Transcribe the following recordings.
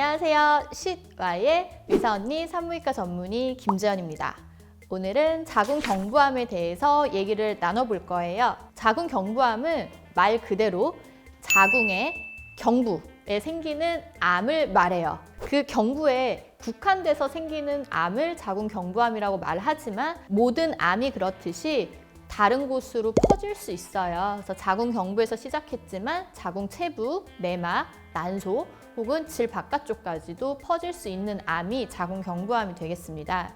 안녕하세요. 쉿와의 의사언니 산부인과 전문의 김재현입니다. 오늘은 자궁경부암에 대해서 얘기를 나눠볼 거예요. 자궁경부암은 말 그대로 자궁의 경부에 생기는 암을 말해요. 그 경부에 국한돼서 생기는 암을 자궁경부암이라고 말하지만 모든 암이 그렇듯이 다른 곳으로 퍼질 수 있어요. 그래서 자궁경부에서 시작했지만 자궁체부, 내막, 난소 혹은 질 바깥쪽까지도 퍼질 수 있는 암이 자궁경부암이 되겠습니다.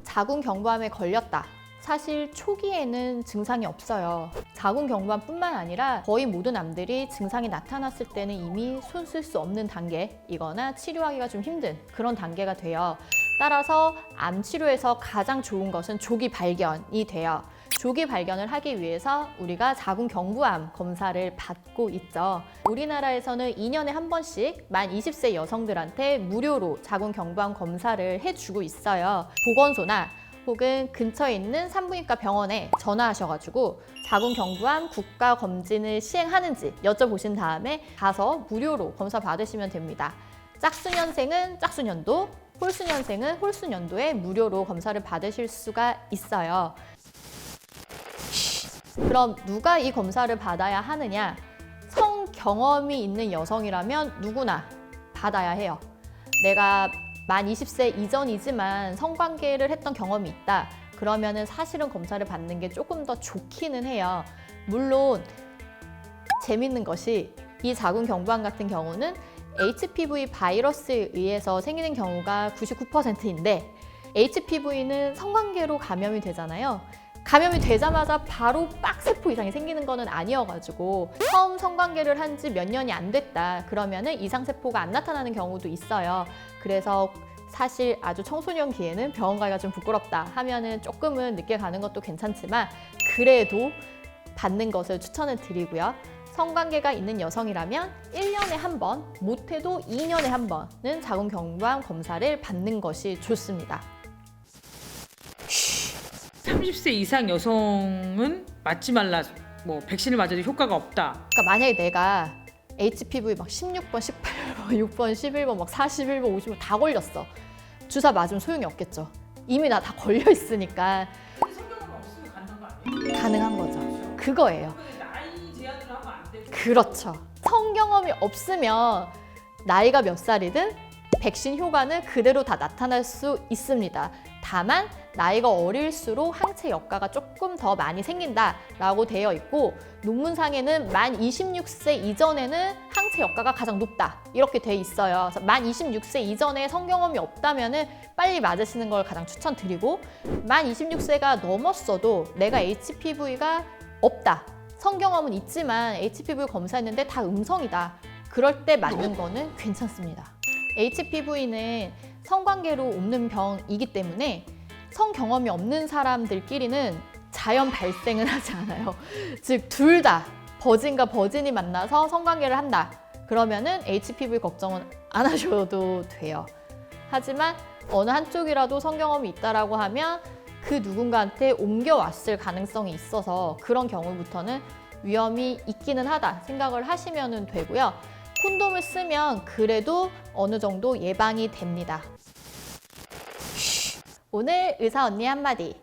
자궁경부암에 걸렸다. 사실 초기에는 증상이 없어요. 자궁경부암뿐만 아니라 거의 모든 암들이 증상이 나타났을 때는 이미 손 쓸 수 없는 단계이거나 치료하기가 좀 힘든 그런 단계가 돼요. 따라서 암 치료에서 가장 좋은 것은 조기 발견이 돼요. 조기 발견을 하기 위해서 우리가 자궁경부암 검사를 받고 있죠. 우리나라에서는 2년에 한 번씩 만 20세 여성들한테 무료로 자궁경부암 검사를 해주고 있어요. 보건소나 혹은 근처에 있는 산부인과 병원에 전화하셔가지고 자궁경부암 국가검진을 시행하는지 여쭤보신 다음에 가서 무료로 검사 받으시면 됩니다. 짝수년생은 짝수년도, 홀수년생은 홀수년도에 무료로 검사를 받으실 수가 있어요. 그럼 누가 이 검사를 받아야 하느냐? 성 경험이 있는 여성이라면 누구나 받아야 해요. 내가 만 20세 이전이지만 성관계를 했던 경험이 있다. 그러면은 사실은 검사를 받는 게 조금 더 좋기는 해요. 물론 재밌는 것이 이 자궁경부암 같은 경우는 HPV 바이러스에 의해서 생기는 경우가 99%인데 HPV는 성관계로 감염이 되잖아요. 감염이 되자마자 바로 빡세포 이상이 생기는 거는 아니어가지고 처음 성관계를 한 지 몇 년이 안 됐다 그러면은 이상세포가 안 나타나는 경우도 있어요. 그래서 사실 아주 청소년기에는 병원 가기가 좀 부끄럽다 하면은 조금은 늦게 가는 것도 괜찮지만 그래도 받는 것을 추천을 드리고요. 성관계가 있는 여성이라면 1년에 한 번, 못해도 2년에 한 번은 자궁경부암 검사를 받는 것이 좋습니다. 30세 이상 여성은 맞지 말라, 백신을 맞아도 효과가 없다. 그러니까 만약에 내가 HPV 막 16번, 18번, 6번, 11번, 막 41번, 50번 다 걸렸어. 주사 맞으면 소용이 없겠죠. 이미 나 다 걸려 있으니까. 성경은 없으면 가능한 거 아니에요? 가능한 거죠. 그거예요. 나이 제한을 하면 안 되죠. 그렇죠. 성경험이 없으면 나이가 몇 살이든 백신 효과는 그대로 다 나타날 수 있습니다. 다만 나이가 어릴수록 항체 역가가 조금 더 많이 생긴다라고 되어 있고 논문상에는 만 26세 이전에는 항체 역가가 가장 높다 이렇게 돼 있어요. 그래서 만 26세 이전에 성경험이 없다면 빨리 맞으시는 걸 가장 추천드리고 만 26세가 넘었어도 내가 HPV가 없다. 성경험은 있지만 HPV 검사했는데 다 음성이다. 그럴 때 맞는 거는 괜찮습니다. HPV는 성관계로 옮는 병이기 때문에 성 경험이 없는 사람들끼리는 자연 발생을 하지 않아요. 즉, 둘 다 버진과 버진이 만나서 성관계를 한다. 그러면은 HPV 걱정은 안 하셔도 돼요. 하지만 어느 한쪽이라도 성 경험이 있다라고 하면 그 누군가한테 옮겨왔을 가능성이 있어서 그런 경우부터는 위험이 있기는 하다 생각을 하시면 되고요. 콘돔을 쓰면 그래도 어느 정도 예방이 됩니다. 오늘 의사 언니 한마디.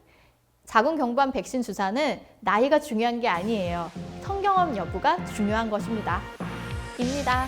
자궁경부암 백신 주사는 나이가 중요한 게 아니에요. 성경험 여부가 중요한 것입니다. 입니다.